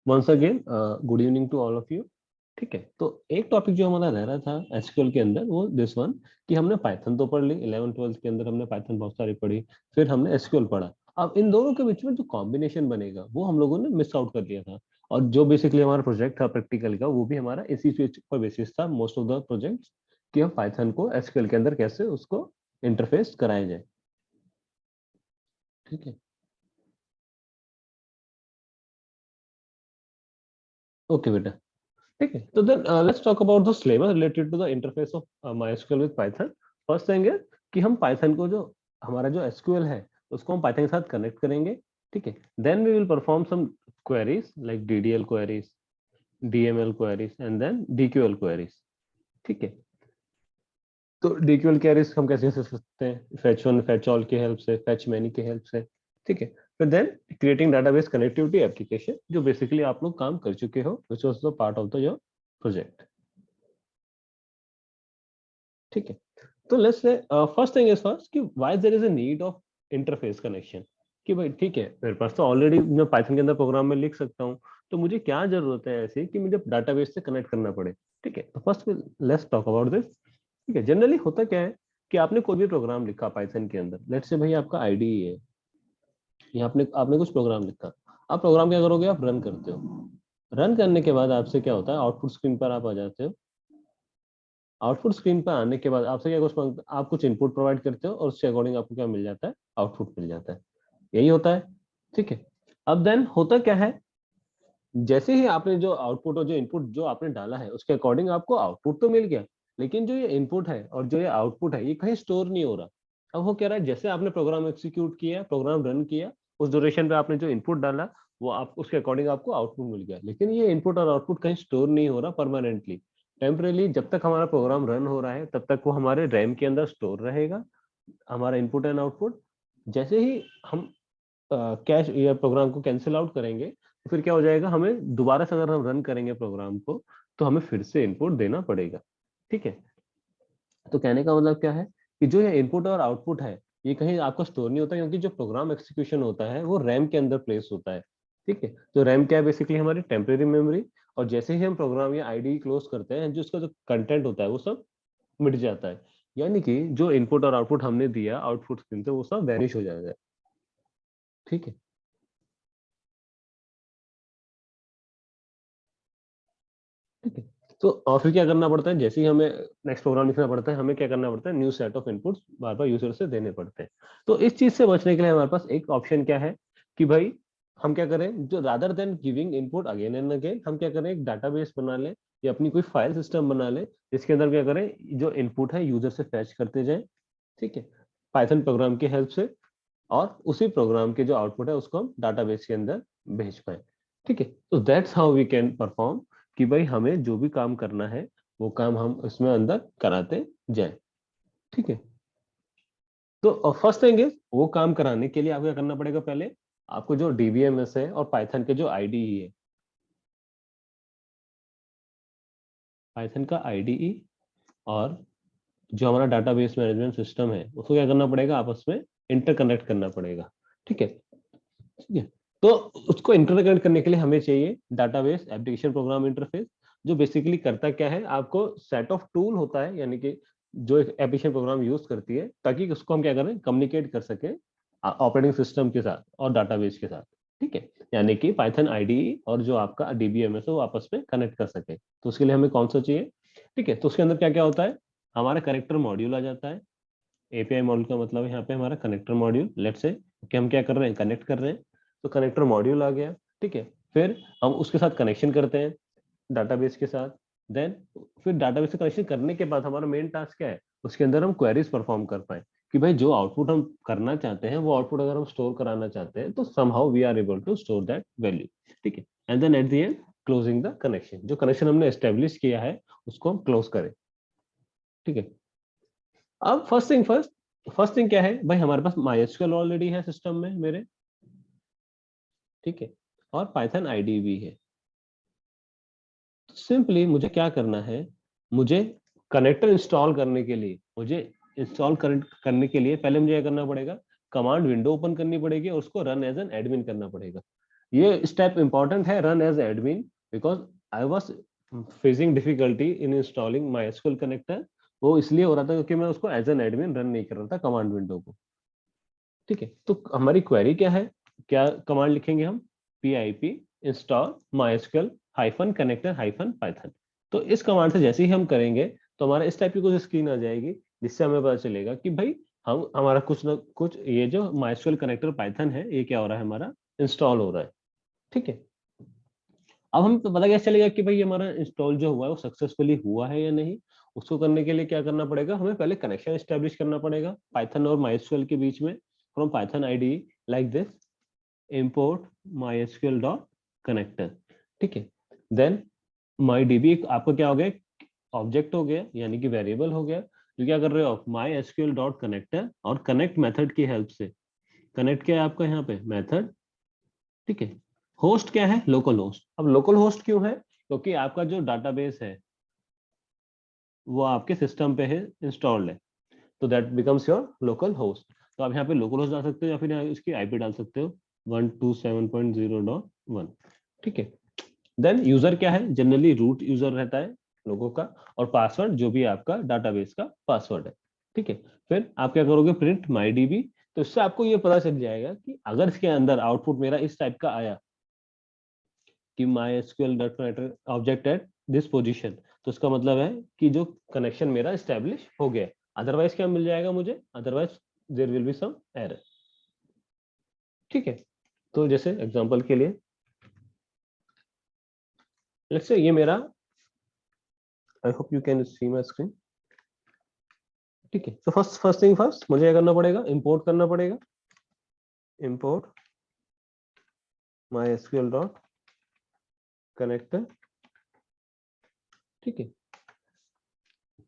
Once again good evening to all of you. ठीक है, तो एक टॉपिक जो हमारा रह रहा था एसक्यूएल के अंदर वो दिस वन, कि हमने पाइथन तो पढ़ ली, 11 12 के अंदर हमने पाइथन बहुत सारी पढ़ी, फिर हमने एसक्यूएल पढ़ा। अब इन दोनों के बीच में जो कॉम्बिनेशन बनेगा वो हम लोगों ने मिस आउट कर लिया था। और जो बेसिकली हमारा प्रोजेक्ट था प्रैक्टिकल का, वो भी हमारा इसी चीज पर बेसिस था मोस्ट ऑफ द प्रोजेक्ट्स, कि हम पाइथन को एसक्यूएल के अंदर कैसे उसको इंटरफेस कराया जाए। ठीक है, ओके बेटा। ठीक है, तो then let's talk about the syllabus related to the interface of MySQL with Python. First thing है कि हम पाइथन को जो हमारा जो एसक्यूएल है उसको हम पाइथन के साथ कनेक्ट करेंगे। ठीक है, then we will perform some queries like DDL queries, DML queries and then DQL queries. ठीक है, तो डीक्यूएल क्वेरीज हम कैसे कर सकते हैं, फेच वन फेच ऑल की हेल्प से, फेच मैनी की हेल्प से। ठीक है, फिर then creating database connectivity application, जो बेसिकली आप लोग काम कर चुके हो, which was the part of the your project. ठीक है, तो let's say first thing is first कि why there is a need of interface connection. कि भाई ठीक है, मेरे पास तो ऑलरेडी मैं पाइथन के अंदर प्रोग्राम में लिख सकता हूँ, तो मुझे क्या जरूरत है ऐसी कि मुझे डाटाबेस से कनेक्ट करना पड़े। ठीक है, तो first let's talk about this. ठीक है, जनरली होता क्या है कि आपने कोई भी प्रोग्राम लिखा पाइथन के अंदर, लेट्स से भाई आपका आईडी है, या आपने आपने कुछ प्रोग्राम लिखा। आप प्रोग्राम क्या करोगे, आप रन करते हो। रन करने के बाद आपसे क्या होता है, आउटपुट स्क्रीन पर आप आ जाते हो। आउटपुट स्क्रीन पर आने के बाद आपसे क्या कुछ मांगता है, आप कुछ इनपुट प्रोवाइड करते हो और उसके अकॉर्डिंग आपको क्या मिल जाता है, आउटपुट मिल जाता है। यही होता है। ठीक है, अब देन होता क्या है, जैसे ही आपने जो आउटपुट और जो इनपुट जो आपने डाला है उसके अकॉर्डिंग आपको आउटपुट तो मिल गया, लेकिन जो ये इनपुट है और जो ये आउटपुट है ये कहीं स्टोर नहीं हो रहा। अब वो कह रहा है जैसे आपने प्रोग्राम एग्जीक्यूट किया, प्रोग्राम रन किया, उस ड्यूरेशन पे आपने जो इनपुट डाला वो आप उसके अकॉर्डिंग आपको आउटपुट मिल गया, लेकिन ये इनपुट और आउटपुट कहीं स्टोर नहीं हो रहा परमानेंटली। टेम्परेली जब तक हमारा प्रोग्राम रन हो रहा है तब तक वो हमारे रैम के अंदर स्टोर रहेगा, हमारा इनपुट एंड आउटपुट। जैसे ही हम कैश या प्रोग्राम को कैंसिल आउट करेंगे तो फिर क्या हो जाएगा, हमें दोबारा से अगर हम रन करेंगे प्रोग्राम को तो हमें फिर से इनपुट देना पड़ेगा। ठीक है, तो कहने का मतलब क्या है कि जो ये इनपुट और आउटपुट है ये कहीं आपको स्टोर नहीं होता, क्योंकि जो प्रोग्राम एक्सिक्यूशन होता है वो रैम के अंदर प्लेस होता है। ठीक है, तो रैम क्या है, बेसिकली हमारी टेम्परेरी मेमोरी। और जैसे ही हम प्रोग्राम या आईडी क्लोज करते हैं, जो उसका जो कंटेंट होता है वो सब मिट जाता है, यानी कि जो इनपुट और आउटपुट हमने दिया आउटपुट स्क्रीन पे वो सब वैनिश हो जाएगा। ठीक है, ठीक है, तो और फिर क्या करना पड़ता है, जैसे ही हमें नेक्स्ट प्रोग्राम लिखना पड़ता है, हमें क्या करना पड़ता है, new set of inputs bar bar user से देने पड़ते हैं। तो इस चीज से बचने के लिए हमारे पास एक ऑप्शन क्या है कि भाई हम क्या करें, जो rather than giving input again and again, हम क्या करें, एक डाटाबेस बना लें या अपनी कोई फाइल सिस्टम बना लें, जिसके अंदर क्या करें, जो इनपुट है यूजर से फैच करते जाएं। ठीक है, पाइथन प्रोग्राम की हेल्प से, और उसी प्रोग्राम के जो आउटपुट है उसको हम डाटाबेस के अंदर भेज पाए। ठीक है, तो that's how we can perform, कि भाई हमें जो भी काम करना है वो काम हम उसमें अंदर कराते जाएं। ठीक है, तो फर्स्ट थिंग इज वो काम कराने के लिए आपको क्या करना पड़ेगा, पहले आपको जो डीबीएमएस है और पाइथन के जो आईडीई है, पाइथन का आईडीई और जो हमारा डाटाबेस मैनेजमेंट सिस्टम है उसको क्या करना पड़ेगा, आपस में इंटरकनेक्ट करना पड़ेगा। ठीक है, ठीक है, तो उसको इंटरकनेक्ट करने के लिए हमें चाहिए डाटाबेस एप्लीकेशन प्रोग्राम इंटरफेस, जो बेसिकली करता क्या है, आपको सेट ऑफ टूल होता है, यानी कि जो एक एप्लीकेशन प्रोग्राम यूज करती है ताकि उसको हम क्या करें, कम्युनिकेट कर सके ऑपरेटिंग सिस्टम के साथ और डाटाबेस के साथ। ठीक है, यानी कि पाइथन आईडी और जो आपका डीबीएमएस है वो आपस में कनेक्ट कर सके, तो उसके लिए हमें कौन सा चाहिए। ठीक है, तो उसके अंदर क्या क्या होता है, हमारा कनेक्टर मॉड्यूल आ जाता है। एपीआई मॉड्यूल का मतलब है यहाँ पे हमारा कनेक्टर मॉड्यूल, लेट से कि हम क्या कर रहे हैं, कनेक्ट कर रहे हैं, तो कनेक्टर मॉड्यूल आ गया। ठीक है, फिर हम उसके साथ कनेक्शन करते हैं डाटाबेस के साथ। देन फिर डाटाबेस से कनेक्शन करने के बाद हमारा मेन टास्क क्या है, उसके अंदर हम क्वेरीज परफॉर्म कर पाए, कि भाई जो आउटपुट हम करना चाहते हैं वो आउटपुट अगर हम स्टोर कराना चाहते हैं तो somehow we are able to store that value. ठीक है, and then at the end closing the connection, जो कनेक्शन हमने एस्टेब्लिश किया है उसको हम क्लोज करें। ठीक है, अब फर्स्ट थिंग क्या है भाई, हमारे पास माइस्क्यूएल ऑलरेडी है सिस्टम में मेरे। ठीक है, और पाइथन आईडी भी है। सिंपली मुझे क्या करना है, मुझे कनेक्टर इंस्टॉल करने के लिए, मुझे इंस्टॉल करने के लिए पहले मुझे क्या करना पड़ेगा, कमांड विंडो ओपन करनी पड़ेगी और उसको रन एज एन एडमिन करना पड़ेगा। ये स्टेप इंपॉर्टेंट है run as admin, because I was facing difficulty in installing my connector. वो इसलिए हो रहा था क्योंकि मैं उसको एज एन एडमिन रन नहीं कर रहा था कमांड विंडो को। ठीक है, तो हमारी क्वेरी क्या है, क्या कमांड लिखेंगे हम, pip install mysql hyphen connector hyphen Python. तो इस कमांड से जैसे ही हम करेंगे तो हमारा इस टाइप की कुछ स्क्रीन आ जाएगी, जिससे हमें पता चलेगा कि भाई हम हमारा कुछ ना कुछ ये जो mysql कनेक्टर पाइथन है ये क्या हो रहा है, हमारा इंस्टॉल हो रहा है। ठीक है, अब हम तो पता कैसे चलेगा कि भाई हमारा इंस्टॉल जो हुआ है वो सक्सेसफुली हुआ है या नहीं। उसको करने के लिए क्या करना पड़ेगा, हमें पहले कनेक्शन एस्टेब्लिश करना पड़ेगा पाइथन और mysql के बीच में, from Python IDE like this, import mysql dot connector। ठीक है, देन mydb आपका क्या हो गया, ऑब्जेक्ट हो गया यानी कि वेरिएबल हो गया, जो क्या कर रहे हो आप, mysql dot connector और कनेक्ट मेथड की हेल्प से, कनेक्ट क्या है आपका यहाँ पे मेथड। ठीक है, होस्ट क्या है, लोकल होस्ट। अब लोकल होस्ट क्यों है, क्योंकि आपका जो डाटाबेस है वो आपके सिस्टम पे है इंस्टॉल्ड है, तो that becomes your local host. तो आप यहाँ पे लोकल होस्ट डाल सकते हो या फिर यहाँ इसकी आईपी डाल सकते हो 127.0.1। ठीक है, देन यूजर क्या है, जनरली रूट यूजर रहता है लोगों का, और पासवर्ड जो भी आपका डाटाबेस का पासवर्ड है। ठीक है, फिर आप क्या करोगे, प्रिंट माई डीबी। तो इससे आपको ये पता चल जाएगा कि अगर इसके अंदर आउटपुट मेरा इस टाइप का आया कि my SQL dot connector object at this position, तो इसका मतलब है कि जो कनेक्शन मेरा स्टैब्लिश हो गया। अदरवाइज क्या मिल जाएगा मुझे, otherwise there will be some error. ठीक है, तो जैसे एग्जांपल के लिए लेट्स से ये मेरा, I hope you can see my screen. ठीक है, तो फर्स्ट फर्स्ट थिंग फर्स्ट मुझे क्या करना पड़ेगा, इंपोर्ट करना पड़ेगा, import my SQL dot connector. ठीक है,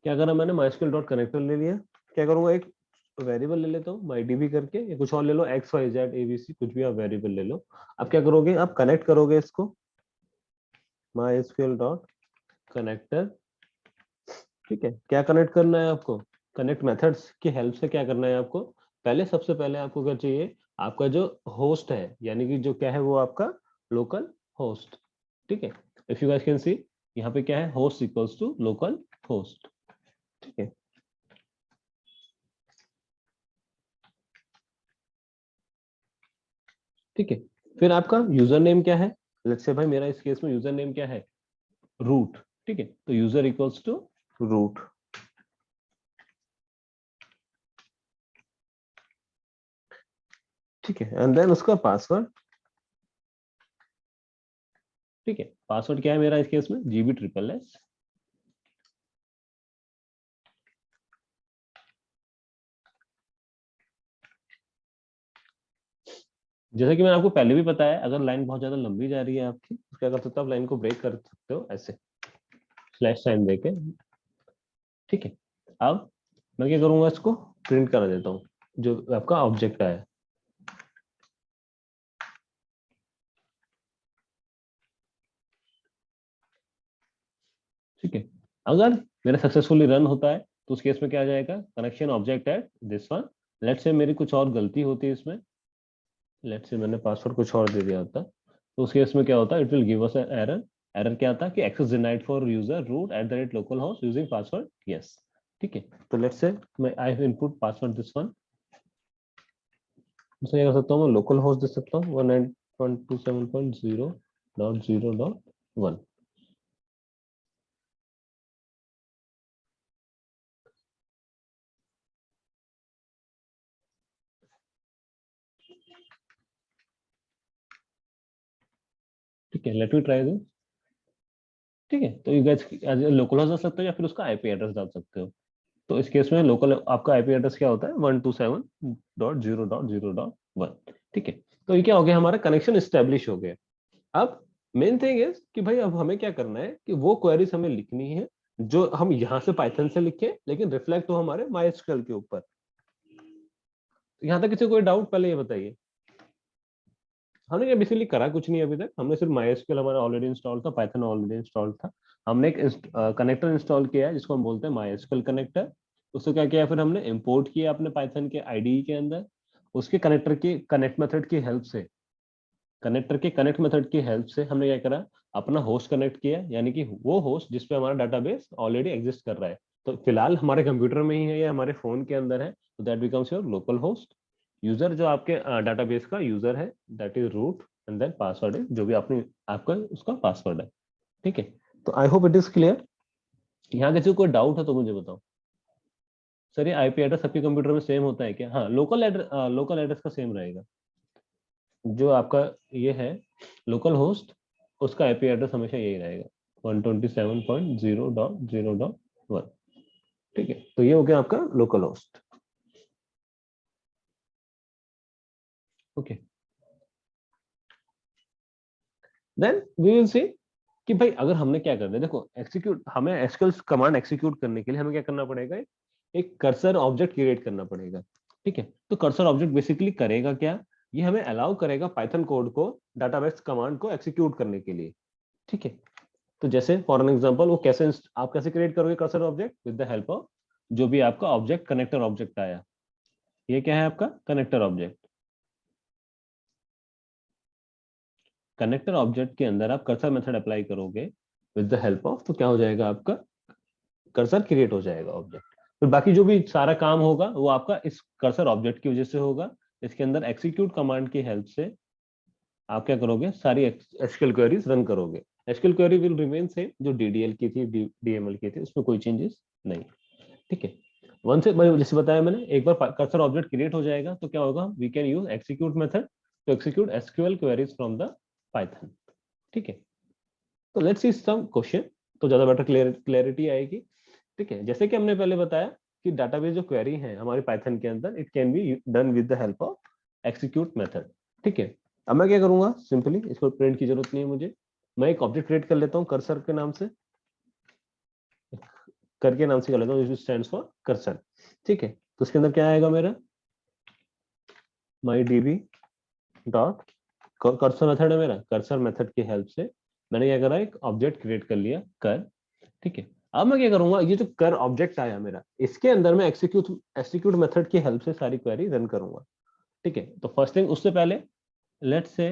क्या करा मैंने, माई एसक्यूएल डॉट कनेक्टर ले लिया, क्या करूंगा, एक वेरिएबल ले लेता हूँ माई डीबी करके, या कुछ और ले लो, एक्स वाई जेड एबीसी कुछ भी आप वेरिएबल ले लो। अब क्या करोगे, आप कनेक्ट करोगे इसको माई एसक्यूएल डॉट कनेक्टर। ठीक है, क्या कनेक्ट करना है आपको, कनेक्ट मेथड्स की हेल्प से क्या करना है आपको, पहले सबसे पहले आपको क्या चाहिए, आपका जो होस्ट है यानी कि जो क्या है वो आपका लोकल होस्ट। ठीक है, if you guys can see यहाँ पे क्या है, host equals to local host. ठीक है, ठीक है, फिर आपका यूजर नेम क्या है, लेट्स से भाई मेरा इस केस में यूजर नेम क्या है, रूट। ठीक है, तो यूजर इक्वल्स टू रूट। ठीक है, एंड देन उसका पासवर्ड। ठीक है, पासवर्ड क्या है मेरा इस केस में, GB SSS। जैसे कि मैंने आपको पहले भी बताया, अगर लाइन बहुत ज्यादा लंबी जा रही है आपकी, तो क्या कर सकते हो आप, लाइन को ब्रेक कर सकते हो ऐसे स्लैश साइन देके। ठीक है, अब मैं क्या करूंगा, इसको प्रिंट करा देता हूँ जो आपका ऑब्जेक्ट आया। ठीक है, अगर मेरा सक्सेसफुली रन होता है तो उस केस में क्या आ जाएगा, connection object at this one. Let's say मेरी कुछ और गलती होती है इसमें, लेट से मैंने पासवर्ड कुछ और दे दिया होता, तो उस केस में क्या होता है, it will give us error. Error क्या आता है कि access denied for user root at the rate local host using password yes. ठीक है, तो लेट्स से मैं I have input password this one, मैं क्या कर सकता हूँ, मैं लोकल होस्ट दे सकता हूँ 192.7.0.0.1। ठीक है, लेट मी ट्राई दिस। ठीक है, तो यू गाइस लोकल होस्ट डाल सकते हो या फिर उसका आईपी एड्रेस डाल सकते हो। तो इस केस में लोकल आपका आईपी एड्रेस क्या होता है, 127.0.0.1। ठीक है, तो ये क्या हो गया, हमारा कनेक्शन स्टेब्लिश हो गया। अब मेन थिंग इज कि भाई अब हमें क्या करना है कि वो क्वेरीज हमें लिखनी है जो हम यहाँ से पाइथन से लिखे, लेकिन रिफ्लेक्ट हो हमारे माइस्क्ल के ऊपर। यहाँ तक किसी को कोई डाउट, पहले ये बताइए। हमने क्या बेसिकली करा कुछ नहीं अभी तक, हमने सिर्फ माइस्क्ल हमारा ऑलरेडी इंस्टॉल था, पाइथन ऑलरेडी इंस्टॉल था। हमने एक कनेक्टर इंस्टॉल किया है जिसको हम बोलते हैं माइस्क्ल कनेक्टर। उसको क्या किया, फिर हमने इंपोर्ट किया अपने पाइथन के आईडीई के अंदर, उसके कनेक्टर की कनेक्ट मेथड की हेल्प से कनेक्टर के कनेक्ट मेथड की हेल्प से हमने क्या करा, अपना होस्ट कनेक्ट किया, यानी कि वो होस्ट जिस पे हमारा डाटाबेस ऑलरेडी एग्जिस्ट कर रहा है। तो फिलहाल हमारे कंप्यूटर में ही है या हमारे फोन के अंदर है, तो that becomes your local host. User जो आपके डाटाबेस का यूजर है, that is root, and then password है जो भी आपने आपका उसका पासवर्ड है। ठीक है, तो I hope it is clear. यहाँ किसी को कोई डाउट है तो मुझे बताओ। सर ये आईपी एड्रेस सबके कंप्यूटर में सेम होता है क्या? हाँ, लोकल एड्रेस का सेम रहेगा। जो आपका ये है लोकल होस्ट, उसका आईपी एड्रेस हमेशा यही रहेगा, 127.0.0.1। ठीक है, तो ये हो गया आपका local host. Okay, then we will see कि भाई अगर हमने क्या करना है, देखो एग्जीक्यूट, हमें एसक्यूएल कमांड एग्जीक्यूट करने के लिए हमें क्या करना पड़ेगा, एक कर्सर ऑब्जेक्ट क्रिएट करना पड़ेगा। ठीक है, तो कर्सर ऑब्जेक्ट बेसिकली करेगा क्या, ये हमें अलाउ करेगा पाइथन कोड को, डाटाबेस कमांड को एग्जीक्यूट करने के लिए। ठीक है, तो जैसे फॉर एन एग्जांपल वो कैसे, आप कैसे क्रिएट करोगे cursor object, with the help of जो भी आपका ऑब्जेक्ट कनेक्टर ऑब्जेक्ट आया। ये क्या है आपका कनेक्टर ऑब्जेक्ट। कनेक्टर ऑब्जेक्ट के अंदर आप कर्सर मेथड अप्लाई करोगे विद द हेल्प ऑफ, तो क्या हो जाएगा आपका कर्सर क्रिएट हो जाएगा ऑब्जेक्ट। फिर बाकी जो भी सारा काम होगा वो आपका इस कर्सर ऑब्जेक्ट की वजह से होगा। इसके अंदर एक्जीक्यूट कमांड की हेल्प से आप क्या करोगे, सारी एसक्यूएल क्वेरीज रन करोगे। SQL query will remain same, जो डीडीएल की थी, डीएमएल की थी, उसमें कोई चेंजेस नहीं। ठीक है, वन से जैसे बताया मैंने, एक बार कर्सर ऑब्जेक्ट क्रिएट हो जाएगा तो क्या होगा, we can use execute method to execute SQL queries from the Python. ठीक है, तो लेट्स सी सम क्वेश्चन, तो ज्यादा बेटर क्लैरिटी आएगी। ठीक है, जैसे कि हमने पहले बताया कि डाटाबेस जो क्वेरी है हमारी पाइथन के अंदर, it can be done with the help of execute method. ठीक है, अब मैं क्या करूंगा, सिंपली इसको प्रिंट की जरूरत नहीं है मुझे, मैं एक ऑब्जेक्ट क्रिएट कर लेता हूँ कर्सर के नाम से, करके नाम से कर लेता हूँ, स्टैंड्स फॉर कर्सर। ठीक है, तो उसके अंदर क्या आएगा मेरा, my DB dot cursor method है मेरा, कर्सर मेथड की हेल्प से मैंने क्या करा, एक ऑब्जेक्ट क्रिएट कर लिया कर। ठीक है, अब मैं क्या करूंगा, ये जो कर ऑब्जेक्ट आया मेरा, इसके अंदर मैं एक्जीक्यूट मेथड की हेल्प से सारी क्वेरी रन करूंगा। ठीक है, तो फर्स्ट थिंग, उससे पहले लेट्स से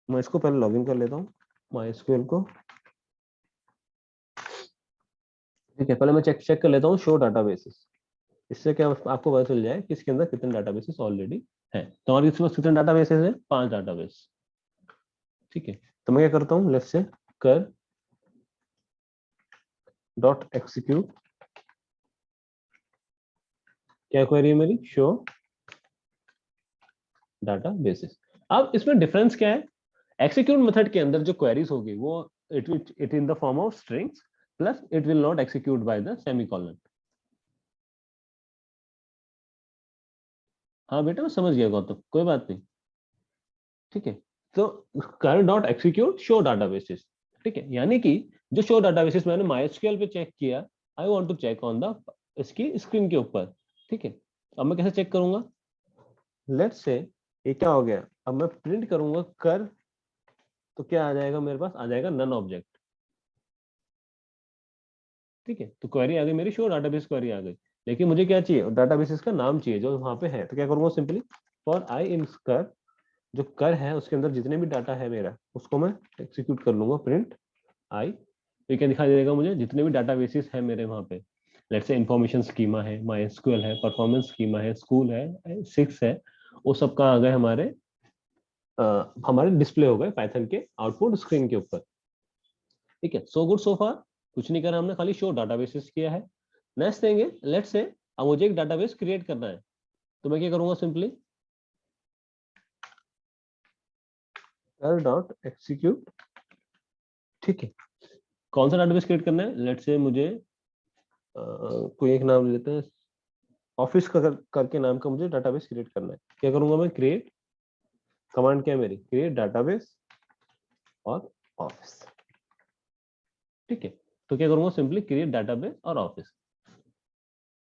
मैं इसको पहले लॉगिन कर लेता हूँ MySQL को। ठीक है, पहले मैं चेक चेक कर लेता हूँ शो डाटाबेसेस। इससे क्या आपको पता चल जाए कि इसके अंदर कितने डाटाबेसेस ऑलरेडी है। तो हमारे इसके पास कितने डाटाबेसेस है, 5 डाटाबेस। ठीक है, तो मैं क्या करता हूँ, लेट्स से कर डॉट एक्जीक्यूट, क्या क्वेरी है मेरी, शो डाटाबेसेस। अब इसमें डिफरेंस क्या है, एक्जीक्यूट मेथड के अंदर जो क्वेरीज होगी वो it in the form of strings, plus it will not execute by the semicolon. हाँ बेटा मैं समझ गया गौतम, कोई बात नहीं। ठीक है, तो कर डॉट एक्जीक्यूट शो डाटाबेसेस। ठीक है, यानी कि जो शो डाटाबेसेस मैंने MySQL पे चेक किया, I want to check on the इसकी स्क्रीन के ऊपर। ठीक है, अब मैं कैसे चेक करूंगा, लेट्स से ये क्या हो गया, अब मैं प्रिंट करूंगा कर, तो क्या आ जाएगा मेरे पास, आ जाएगा नन ऑब्जेक्ट। ठीक है, तो क्वेरी आ गई मेरी, शो डाटाबेस क्वेरी आ गई, लेकिन मुझे क्या चाहिए, डाटाबेसेस का नाम चाहिए जो वहां पे है। तो क्या करूंगा, सिंपली फॉर आई इन कर, जो कर है उसके अंदर जितने भी डाटा है मेरा, उसको मैं एक्जीक्यूट कर लूंगा, प्रिंट आई। तो क्या दिखाई देगा मुझे, जितने भी डाटाबेसेस है मेरे वहां पे, लेट्स से इंफॉर्मेशन स्कीमा है, MySQL है, परफॉर्मेंस स्कीमा है, स्कूल है, सिक्स है, वो सब का आ गए हमारे डिस्प्ले हो गए पाइथन के आउटपुट स्क्रीन के ऊपर। ठीक है, सो गुड सो फार, कुछ नहीं करा हमने, खाली शो डाटाबेसेस किया है। नेक्स्ट थिंग है, लेट्स से अब मुझे एक डाटाबेस क्रिएट करना है, तो मैं क्या करूंगा, सिंपली डॉट एक्जीक्यूट। ठीक है, कौन सा डाटाबेस क्रिएट करना है, लेट्स से मुझे कोई एक नाम लेते हैं, ऑफिस का करके नाम का मुझे डाटाबेस क्रिएट करना है। क्या करूंगा मैं, क्रिएट कमांड क्या है मेरी, क्रिएट डाटाबेस और ऑफिस। ठीक है, तो क्या करूंगा, सिंपली क्रिएट डाटाबेस और ऑफिस।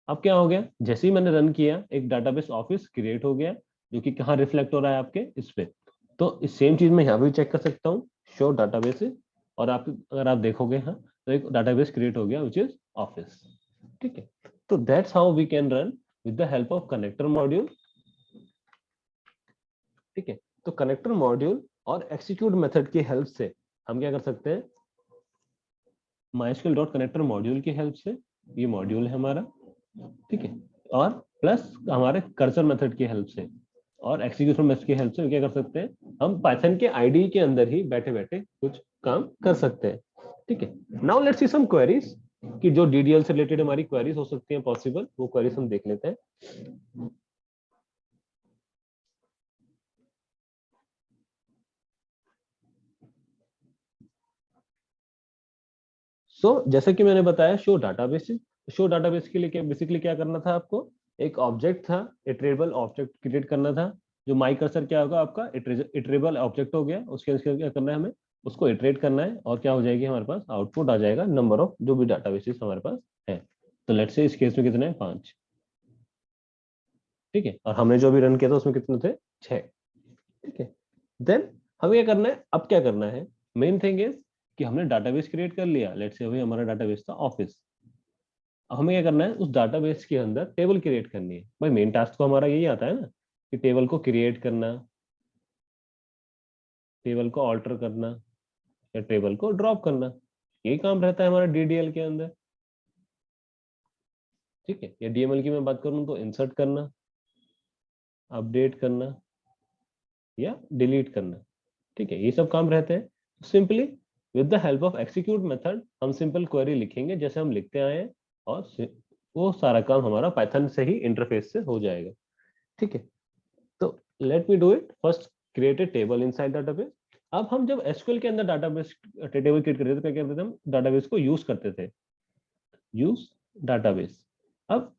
अब क्या हो गया, जैसे ही मैंने रन किया, एक डाटाबेस ऑफिस क्रिएट हो गया, जो कि कहाँ रिफ्लेक्ट हो रहा है, आपके इस पे। तो इस सेम चीज में यहाँ भी चेक कर सकता हूँ, शो डाटाबेस, और आप अगर आप देखोगे, हाँ, तो एक डाटाबेस क्रिएट हो गया विच इज ऑफिस। ठीक है, तो that's how we can run with the help of connector module. ठीक है, तो कनेक्टर मॉड्यूल और एक्सिक्यूट मेथड की हेल्प से हम क्या कर सकते हैं, mysql.connector मॉड्यूल की हेल्प से, ये मॉड्यूल है हमारा, ठीक है, और प्लस हमारे कर्सर मेथड की हेल्प से और एक्सिक्यूशन मेथड की हेल्प से क्या कर सकते हैं, हम पाइथन के आईडी के अंदर ही बैठे बैठे कुछ काम कर सकते हैं, ठीक है। Now let's see some queries कि जो डीडीएल से रिलेटेड हमारी क्वेरीज हो सकती हैं पॉसिबल, वो क्वेरीज हम देख लेते हैं। जैसे कि मैंने बताया शो डाटाबेस के लिए क्या बेसिकली क्या करना था आपको, एक ऑब्जेक्ट था, इटरेबल ऑब्जेक्ट क्रिएट करना था। जो माई कर्सर क्या होगा आपका इटरेबल ऑब्जेक्ट हो गया, उसके क्या करना है हमें, उसको इटरेट करना है और क्या हो जाएगी हमारे पास आउटपुट आ जाएगा नंबर ऑफ जो भी डाटाबेसेस हमारे पास है। तो लेट्स से इस केस में कितने हैं, 5, ठीक है, और हमने जो भी रन किया था उसमें कितने थे, 6, ठीक है। देन हमें क्या करना है, अब क्या करना है, मेन थिंग इज कि हमने डाटाबेस क्रिएट कर लिया, लेट्स से अभी हमारा डाटाबेस था ऑफिस। हमें क्या करना है, उस डाटाबेस के अंदर टेबल क्रिएट करनी है। भाई मेन टास्क तो हमारा यही आता है ना, कि टेबल को क्रिएट करना, टेबल को ऑल्टर करना या टेबल को ड्रॉप करना, यही काम रहता है हमारा डीडीएल के अंदर, ठीक है। या डीएमएल की मैं बात करूं तो इंसर्ट करना, अपडेट करना या डिलीट करना, ठीक है, ये सब काम रहते हैं। Simply with the help of execute method हम सिंपल क्वेरी लिखेंगे जैसे हम लिखते आए हैं, और वो सारा काम हमारा पाइथन से ही इंटरफेस से हो जाएगा, ठीक है। तो let me do it first, create a table inside database. अब हम जब एसक्यूएल के अंदर डाटाबेस टेबल क्रिएट करते थे तो क्या करते थे, हम डाटाबेस को यूज करते थे, यूज डाटाबेस। अब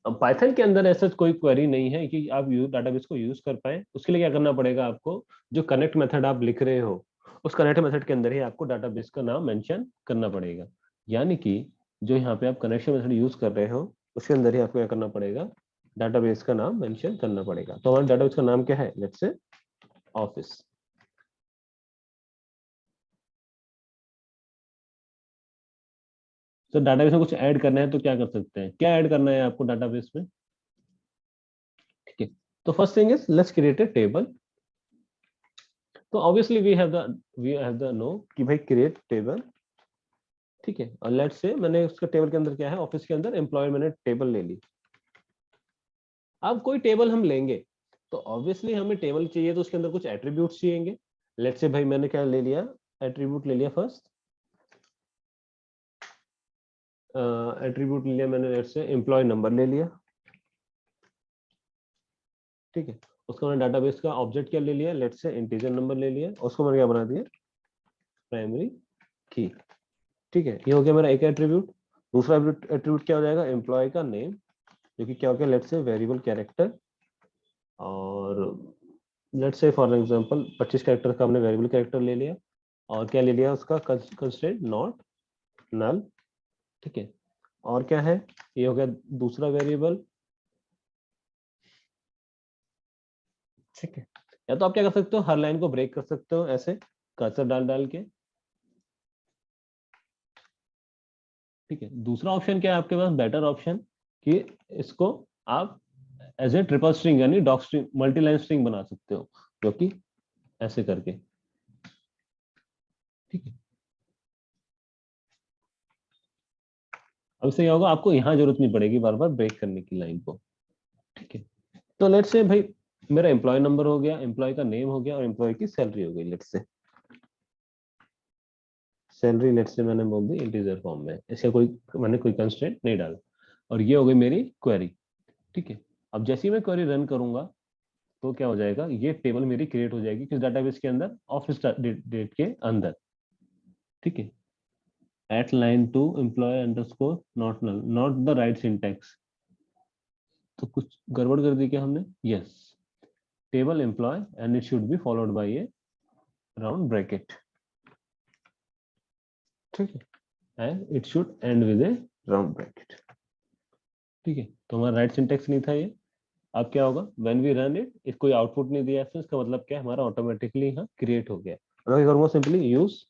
पाइथन के अंदर ऐसा कोई क्वेरी नहीं है कि आप डाटाबेस को यूज कर पाए, उसके लिए क्या करना पड़ेगा आपको, जो कनेक्ट मेथड आप लिख रहे हो उस कनेक्ट मेथड के अंदर ही आपको डाटाबेस का नाम मेंशन करना पड़ेगा। यानी कि जो यहाँ पे आप कनेक्शन मेथड यूज कर रहे हो उसके अंदर ही आपको क्या करना पड़ेगा, डाटाबेस का नाम मेंशन करना पड़ेगा। तो हमारे डाटाबेस का नाम क्या है, लेट्स से ऑफिस। तो डाटाबेस में कुछ ऐड करना है तो क्या कर सकते हैं, क्या ऐड करना है आपको डाटाबेस में, ठीक है। तो first thing is let's create a table. तो obviously we have the know कि भाई क्रिएट टेबल, ठीक है। और लेट्स से मैंने उसके टेबल के अंदर क्या है, ऑफिस के अंदर एम्प्लॉय मैंने टेबल ले ली। अब कोई टेबल हम लेंगे तो ऑब्वियसली हमें टेबल चाहिए तो उसके अंदर कुछ एट्रीब्यूट्स चाहिए। लेट्स से भाई मैंने क्या ले लिया, एट्रीब्यूट ले लिया फर्स्ट, एट्रीब्यूट ले लिया मैंने, लेट्स से एम्प्लॉय नंबर ले लिया, ठीक है। उसको मैंने डाटाबेस का ऑब्जेक्ट क्या ले लिया, लेट्स से इंटीजर नंबर ले लिया, उसको मैंने क्या बना दिया, प्राइमरी की, ठीक है। ये हो गया मेरा एक एट्रीब्यूट। दूसरा एट्रीब्यूट क्या हो जाएगा, एम्प्लॉय का नेम, जो कि क्या हो गया, लेट्स से वेरिएबल कैरेक्टर। और let's say for example 25 character का हमने वेरिएबल कैरेक्टर ले लिया, और क्या ले लिया उसका कंस्ट्रेंट नॉट नल, ठीक है। और क्या है, ये हो गया दूसरा वेरिएबल, ठीक है। या तो आप क्या कर सकते हो, हर लाइन को ब्रेक कर सकते हो ऐसे कर्सर डाल डाल के, ठीक है। दूसरा ऑप्शन क्या है आपके पास, बेटर ऑप्शन, कि इसको आप एज ए ट्रिपल स्ट्रिंग यानी doc string multi line string बना सकते हो, जो कि ऐसे करके, ठीक है। अब इससे क्या होगा, आपको यहाँ जरूरत नहीं पड़ेगी बार बार ब्रेक करने की लाइन को, ठीक है। तो लेट्स से भाई मेरा एम्प्लॉय नंबर हो गया, एम्प्लॉय का नेम हो गया और एम्प्लॉय की सैलरी हो गई। Let's say salary let's say मैंने बोल दी इंटीजर फॉर्म में, इसका कोई मैंने कोई कंस्ट्रेंट नहीं डाला, और ये हो गई मेरी क्वेरी, ठीक है। अब जैसे ही मैं क्वेरी रन करूंगा तो क्या हो जाएगा, ये टेबल मेरी क्रिएट हो जाएगी किस डाटाबेस के अंदर, ऑफिस डेट के अंदर, ठीक है। At line two employ underscore not null, not the right syntax, तो कुछ गड़बड़ कर दी क्या हमने, yes, table employ and it should be followed by a round bracket, ठीक है, and it should end with a round bracket, ठीक है। तो हमारा राइट सिंटेक्स नहीं था ये। अब क्या होगा, व्हेन वी रन इट कोई आउटपुट नहीं दिया है, इसका मतलब क्या है, हमारा ऑटोमेटिकली यहाँ क्रिएट हो गया। और क्या करूंगा, सिंपली यूज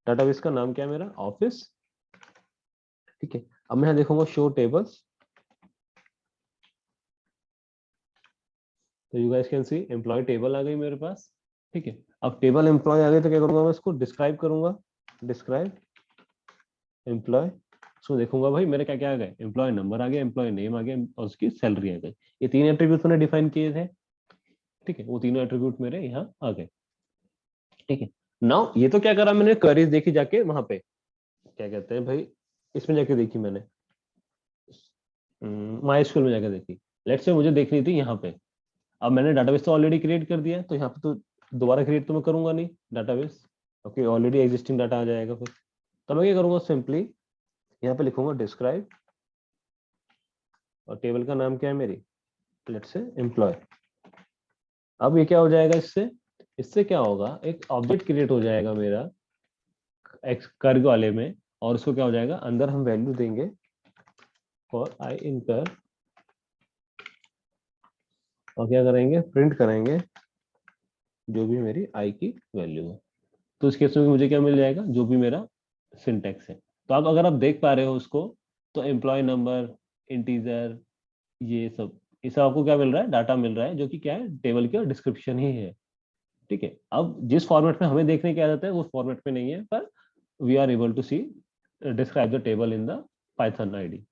डाटाबेस का नाम क्या है मेरा, ऑफिस, ठीक है। अब मैं यहाँ देखूंगा शो टेबल्स, तो you guys can see employee table आ गई मेरे पास। ठीक है, अब टेबल एम्प्लॉय आ गई तो क्या करूंगा मैं इसको डिस्क्राइब करूंगा, डिस्क्राइब एम्प्लॉय। उसमें देखूंगा भाई मेरे क्या क्या आ गए, एम्प्लॉय नंबर आ गया, एम्प्लॉय नेम आ गया और उसकी सैलरी आ गई। ये 3 एट्रीब्यूट मैंने डिफाइन किए थे। ठीक है, वो तीनों एट्रीब्यूट मेरे यहाँ आ गए। ठीक है, नाउ ये तो क्या करा मैंने, क्वेरीज देखी जाके वहां पे, क्या कहते हैं भाई, इसमें जाके देखी मैंने, माई स्कूल में जाके देखी। लेट्स से मुझे देखनी थी यहाँ पे। अब मैंने डाटाबेस तो ऑलरेडी क्रिएट कर दिया, तो यहाँ पे तो दोबारा क्रिएट तो मैं करूंगा नहीं database, okay already existing data आ जाएगा फिर। तो मैं क्या करूंगा, सिंपली यहाँ पे लिखूंगा डिस्क्राइब, और टेबल का नाम क्या है मेरी, लेट्स से एम्प्लॉय। अब ये क्या हो जाएगा, इससे इससे क्या होगा, एक ऑब्जेक्ट क्रिएट हो जाएगा मेरा एक्स कर्ग वाले में, और उसको क्या हो जाएगा, अंदर हम वैल्यू देंगे फॉर आई इन कर, और क्या करेंगे, प्रिंट करेंगे जो भी मेरी आई की वैल्यू है। तो इस केस में मुझे क्या मिल जाएगा, जो भी मेरा सिंटेक्स है। तो आप अगर आप देख पा रहे हो उसको, तो एम्प्लॉय नंबर, इंटीजर, ये सब आपको क्या मिल रहा है, डाटा मिल रहा है, जो कि क्या है, टेबल का डिस्क्रिप्शन ही है। ठीक है, अब जिस फॉर्मेट में हमें देखने की आदत है उस फॉर्मेट में नहीं है, पर we are able to see describe the table in the Python ID.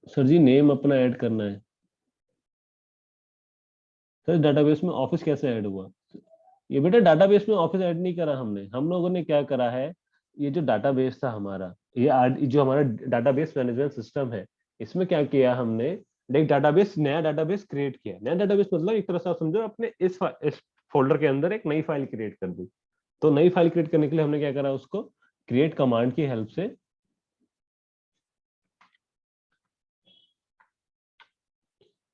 Sir ji name अपना ऐड करना है। सर डाटाबेस में ऑफिस कैसे ऐड हुआ, ये बेटा डाटाबेस में ऑफिस ऐड नहीं करा हमने, हम लोगों ने क्या करा है, ये जो डाटाबेस था हमारा, जो हमारा डाटाबेस मैनेजमेंट सिस्टम है, इसमें क्या किया हमने, एक डाटाबेस, नया डाटाबेस क्रिएट किया। नया डाटाबेस मतलब एक तरह से आप समझो अपने इस फोल्डर के अंदर एक नई फाइल क्रिएट कर दी। तो नई फाइल क्रिएट करने के लिए हमने क्या करा, उसको क्रिएट कमांड की हेल्प से,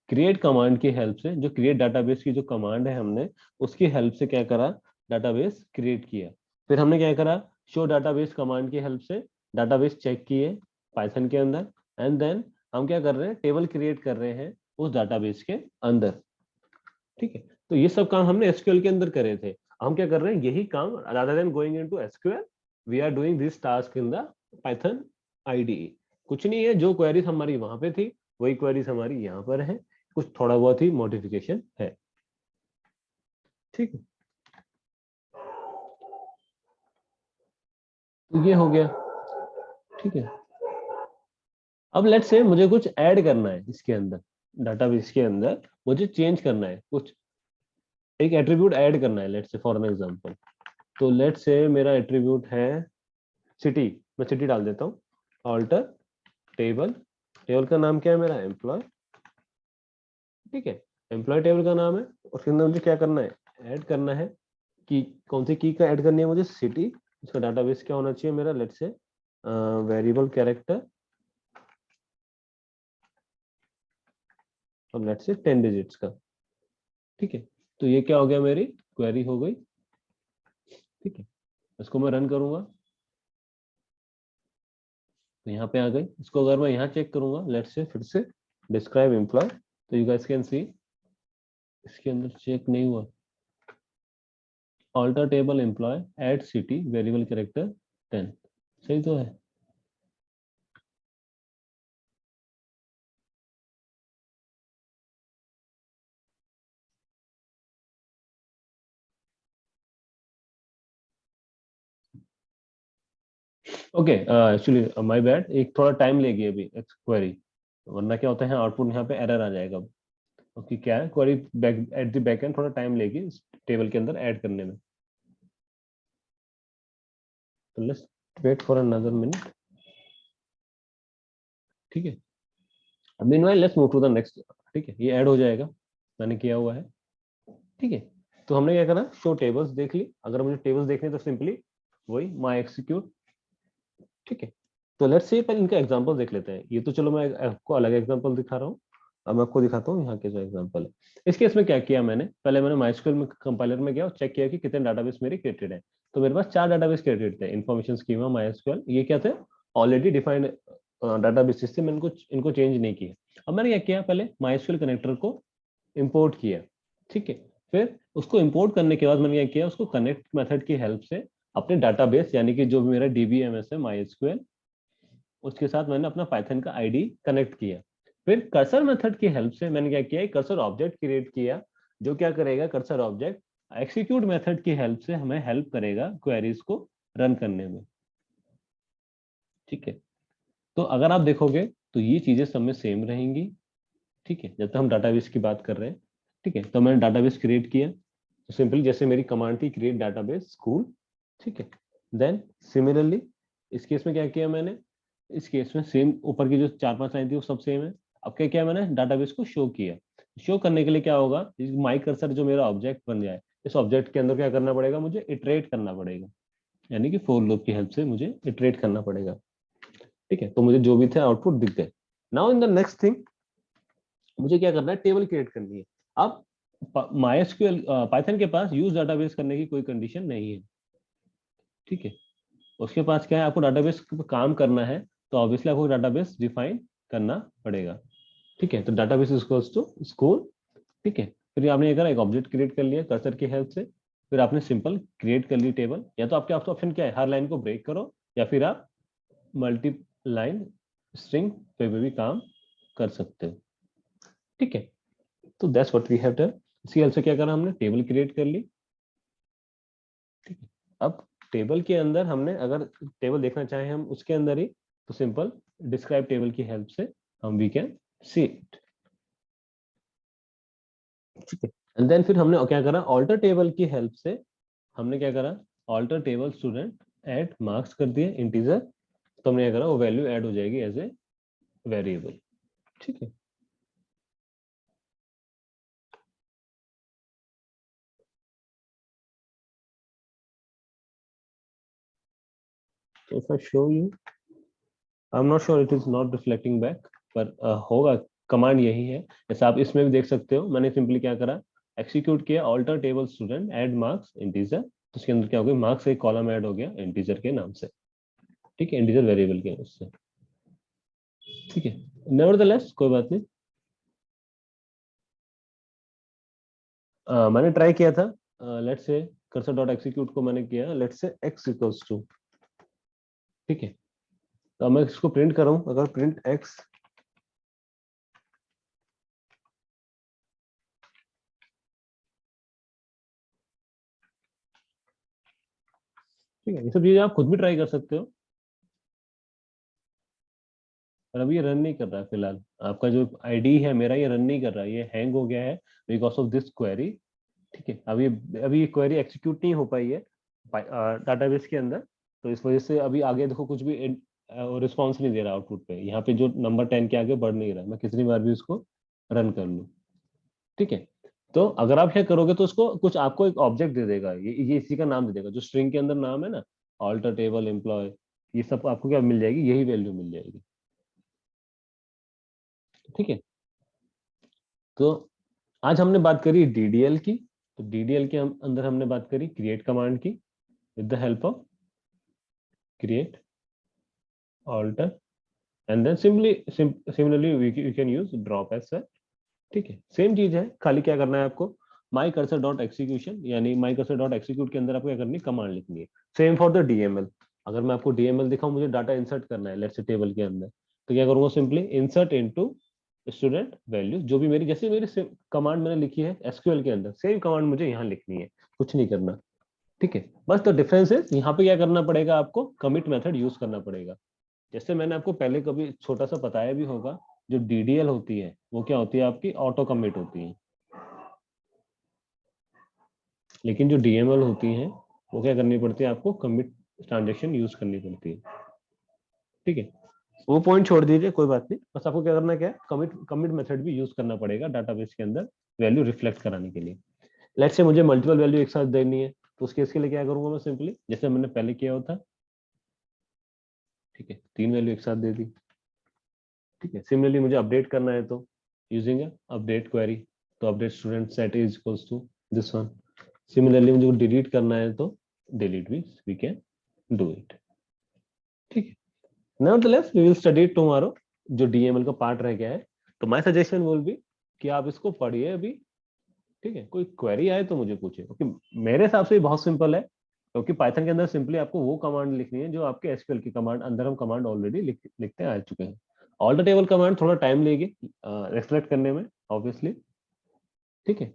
क्रिएट कमांड की हेल्प से, जो क्रिएट डाटाबेस की जो कमांड है हमने उसकी हेल्प से क्या करा, डाटाबेस क्रिएट किया। फिर हमने क्या करा, शो डाटाबेस कमांड की हेल्प से डाटाबेस चेक किए पाइथन के अंदर, एंड देन हम क्या कर रहे हैं, टेबल क्रिएट कर रहे हैं उस डाटाबेस के अंदर। ठीक है, तो ये सब काम हमने एसक्यूएल के अंदर करे थे। हम क्या कर रहे हैं, यही काम rather than going into SQL, we are doing this task in the Python IDE. कुछ नहीं है, जो क्वेरीज हमारी वहां पे थी वही क्वेरीज हमारी यहाँ पर है, कुछ थोड़ा बहुत ही मॉडिफिकेशन है। ठीक है, तो ये हो गया। ठीक है, अब लेट्स से मुझे कुछ ऐड करना है इसके अंदर, डाटाबेस के अंदर मुझे चेंज करना है कुछ, एक एट्रीब्यूट ऐड करना है, let's say for an example. तो लेट्स से मेरा एट्रीब्यूट है सिटी, मैं सिटी डाल देता हूँ, ऑल्टर टेबल, टेबल का नाम क्या है मेरा, एम्प्लॉय। ठीक है, एम्प्लॉय टेबल का नाम है, उसके अंदर मुझे क्या करना है, ऐड करना है कि कौन सी की का ऐड करनी है मुझे, सिटी। उसका डाटाबेस क्या होना चाहिए मेरा, लेट्स से वेरिएबल कैरेक्टर, और लेट्स से 10 डिजिट्स का। ठीक है, तो ये क्या हो गया, मेरी क्वेरी हो गई। ठीक है, इसको मैं रन करूंगा, तो यहाँ पे आ गई। इसको अगर मैं यहाँ चेक करूंगा, लेट्स से फिर से डिस्क्राइब एम्प्लॉय, तो यू गाइस कैन सी इसके अंदर चेक नहीं हुआ, alter table employ add city variable character 10, सही तो है। ओके, एक्चुअली माय बैड, एक थोड़ा टाइम लेगी अभी क्वेरी, वरना क्या होता है आउटपुट यहाँ पे एरर आ जाएगा। ओके, क्या है query back at the back end थोड़ा टाइम लेगी इस टेबल के अंदर ऐड करने में। तो let's wait for another minute. ठीक है, meanwhile let's move to the next. ठीक है, ये ऐड हो जाएगा, मैंने किया हुआ है। ठीक है, तो हमने क्या करा, शो टेबल्स देख ली, अगर मुझे टेबल्स देखने तो सिंपली वही माई एक्सिक्यूट। ठीक है, तो लेट्स से पहले इनका एग्जांपल देख लेते हैं। ये तो चलो मैं आपको अलग एग्जांपल दिखा रहा हूँ, अब मैं आपको दिखाता हूँ यहाँ के जो एग्जांपल है। इस केस में क्या किया मैंने, पहले मैंने माइस्क्यूएल में कंपाइलर में गया और चेक किया कि कितने डाटाबेस मेरे क्रिएटेड है। तो मेरे पास 4 डाटाबेस क्रिएटेड थे, इन्फॉर्मेशन स्कीमा, माइस्क्यूएल, ये क्या थे, ऑलरेडी डिफाइंड डाटाबेस थे, मैंने इनको चेंज नहीं किया। अब मैंने क्या किया, पहले माइस्क्यूएल कनेक्टर को इम्पोर्ट किया। ठीक है, फिर उसको इम्पोर्ट करने के बाद मैंने क्या किया, उसको कनेक्ट मेथड की हेल्प से अपने डाटाबेस, यानी कि जो भी मेरा डीबीएमएस है माई एसक्यूएल, उसके साथ मैंने अपना पाइथन का आईडी कनेक्ट किया। फिर कर्सर मेथड की हेल्प से मैंने क्या किया, कर्सर ऑब्जेक्ट क्रिएट किया, जो क्या करेगा, कर्सर ऑब्जेक्ट एक्सिक्यूट मेथड की हेल्प से हमें हेल्प करेगा क्वेरीज को रन करने में। ठीक है, तो अगर आप देखोगे तो ये चीजें सब में सेम रहेंगी। ठीक है, जब तक हम डाटाबेस की बात कर रहे हैं। ठीक है, तो मैंने डाटाबेस क्रिएट किया, तो सिंपली जैसे मेरी कमांड थी क्रिएट डाटाबेस स्कूल। ठीक है, देन सिमिलरली इस केस में क्या किया मैंने, इस केस में सेम ऊपर की जो 4-5 लाइन थी वो सब सेम है। अब क्या किया मैंने, डाटाबेस को शो किया। शो करने के लिए क्या होगा, माई कर्सर जो मेरा ऑब्जेक्ट बन जाए, इस ऑब्जेक्ट के अंदर क्या करना पड़ेगा, मुझे इटरेट करना पड़ेगा, यानी कि फोर लूप की हेल्प से मुझे इटरेट करना पड़ेगा। ठीक है, तो मुझे जो भी थे आउटपुट दिख गए। Now in the next thing, मुझे क्या करना है, टेबल क्रिएट करनी है। अब MySQL पाइथन के पास यूज डाटाबेस करने की कोई कंडीशन नहीं है। ठीक है, उसके पास क्या है, आपको डाटाबेस पे काम करना है तो ऑब्वियसली आपको डाटाबेस डिफाइन करना पड़ेगा। ठीक है, तो डाटाबेस इक्वल्स टू स्कूल। ठीक है, फिर आपने ये करा, एक ऑब्जेक्ट क्रिएट कर लिया कर्सर की हेल्प से। फिर आपने सिंपल क्रिएट कर ली टेबल। या तो आपके ऑप्शन क्या है, हर लाइन को ब्रेक करो, या फिर आप मल्टी लाइन स्ट्रिंग पे भी काम कर सकते हो। ठीक है, तो that's what we have done. इसी हेल्प से क्या करा हमने, टेबल क्रिएट कर ली। ठीक है, अब टेबल के अंदर हमने अगर टेबल देखना चाहे हम उसके अंदर ही, तो सिंपल डिस्क्राइब टेबल की हेल्प से हम वी कैन सी इट। ठीक है, एंड देन फिर हमने क्या करा, ऑल्टर टेबल की हेल्प से हमने क्या करा, alter table student add marks कर दिए इंटीजर। तो हमने क्या करा, वो वैल्यू ऐड हो जाएगी एज ए वेरिएबल। ठीक है, तो if I show you, I am not sure it is not reflecting back, पर होगा। कमांड यही है, जैसे आप इसमें भी देख सकते हो। मैंने सिंपली क्या करा, एक्सिक्यूट किया alter table student add marks integer, तो उसके अंदर क्या हो गया, मार्क्स एक कॉलम ऐड हो गया इंटीजर के नाम से। ठीक है, इंटीजर वेरिएबल के उससे। ठीक है, नेवरदलेस कोई बात नहीं। मैंने ट्राई किया था, let's say cursor dot execute को मैंने किया, let's say x equals to. ठीक है, तो मैं इसको प्रिंट करूं, अगर प्रिंट एक्स। ठीक है, ये सब चीजें आप खुद भी ट्राई कर सकते हो, पर अभी ये रन नहीं कर रहा है फिलहाल। आपका जो आईडी है मेरा, ये रन नहीं कर रहा है, ये हैंग हो गया है बिकॉज ऑफ दिस क्वेरी। ठीक है, अभी ये क्वेरी एक्सिक्यूट नहीं हो पाई है डाटाबेस के अंदर। तो इस वजह से अभी आगे देखो कुछ भी रिस्पॉन्स नहीं दे रहा आउटपुट पे, यहाँ पे जो नंबर 10 के आगे बढ़ नहीं रहा, मैं कितनी बार भी उसको रन कर लूँ। ठीक है, तो अगर आप क्या करोगे तो उसको कुछ आपको एक ऑब्जेक्ट दे देगा, ये इसी का नाम दे देगा, जो स्ट्रिंग के अंदर नाम है ना, ऑल्टर टेबल एम्प्लॉय, ये सब आपको क्या मिल जाएगी, यही वैल्यू मिल जाएगी। ठीक है, तो आज हमने बात करी डीडीएल की। तो डीडीएल के अंदर हमने बात करी क्रिएट कमांड की, with the help of create alter, and then similarly we can use drop as well. ठीक है, सेम चीज है, खाली क्या करना है आपको, माई कर्सर डॉट एक्सिक्यूशन, यानी माई कर्सर डॉट एक्सिक्यूट के अंदर आपको क्या करनी है, कमांड लिखनी है। सेम फॉर द डीएमएल, अगर मैं आपको डीएमएल दिखाऊं, मुझे डाटा इंसर्ट करना है लेट्स से टेबल के अंदर, तो क्या करूंगा, simply insert into student value, जो भी मेरी जैसे मेरी कमांड मैंने लिखी है एसक्यूएल के अंदर, सेम कमांड मुझे यहाँ लिखनी है, कुछ नहीं करना। ठीक है, बस तो डिफरेंस है, यहाँ पे क्या करना पड़ेगा, आपको कमिट मेथड यूज करना पड़ेगा। जैसे मैंने आपको पहले कभी छोटा सा बताया भी होगा, जो डीडीएल होती है वो क्या होती है, आपकी ऑटो कमिट होती है, लेकिन जो डीएमएल होती हैं वो क्या करनी पड़ती है, आपको कमिट ट्रांजेक्शन यूज करनी पड़ती है। ठीक है, वो पॉइंट छोड़ दीजिए, कोई बात नहीं, बस आपको क्या करना, क्या है, कमिट कमिट मेथड भी यूज करना पड़ेगा डाटाबेस के अंदर वैल्यू रिफ्लेक्ट कराने के लिए। लेट्स से मुझे मल्टीपल वैल्यू एक साथ देनी है, तो उस केस के लिए क्या करूंगा मैं, सिंपली जैसे मैंने पहले किया होता। ठीक है, 3 वैल्यू एक साथ दे दी। ठीक है, सिमिलरली मुझे अपडेट करना है तो यूजिंग अपडेट क्वेरी, तो update student set is equals to this one. Similarly मुझे डिलीट करना है तो डिलीट भी वी कैन डू इट। ठीक है, nevertheless we will study it tomorrow, जो डीएमएल का पार्ट रह गया है। तो माय सजेशन विल बी कि आप इसको पढ़िए अभी। ठीक है, कोई क्वेरी आए तो मुझे पूछिए, क्योंकि मेरे हिसाब से बहुत सिंपल है। क्योंकि पाइथन के अंदर सिंपली आपको वो कमांड लिखनी है जो आपके एसक्यूएल की कमांड अंदर हम कमांड ऑलरेडी लिखते आ चुके हैं। ऑल्टर टेबल कमांड थोड़ा टाइम लेगी रिफ्लेक्ट करने में ऑब्वियसली। ठीक है।